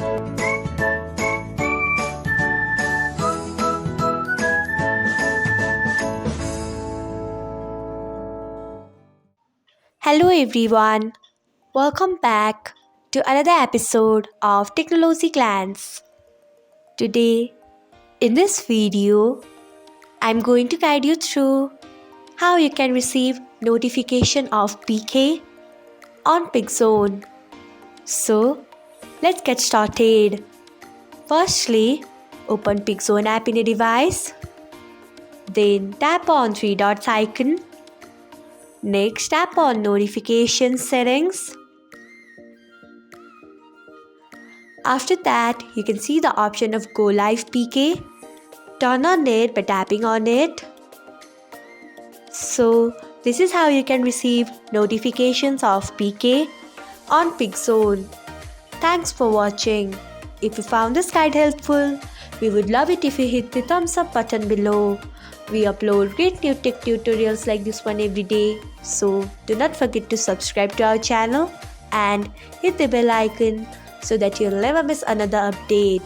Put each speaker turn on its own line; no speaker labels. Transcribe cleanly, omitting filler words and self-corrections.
Hello everyone, welcome back to another episode of Technologyglance. Today, in this video, I'm going to guide you through how you can receive notification of PK on Pickzon. So, let's get started. Firstly, open Pickzon app in a device. Then tap on three dots icon. Next, tap on notification settings. After that, you can see the option of Go Live PK. Turn on it by tapping on it. So, this is how you can receive notifications of PK on Pickzon. Thanks for watching. If you found this guide helpful, we would love it if you hit the thumbs up button below. We upload great new tech tutorials like this one every day. So, do not forget to subscribe to our channel and hit the bell icon so that you'll never miss another update.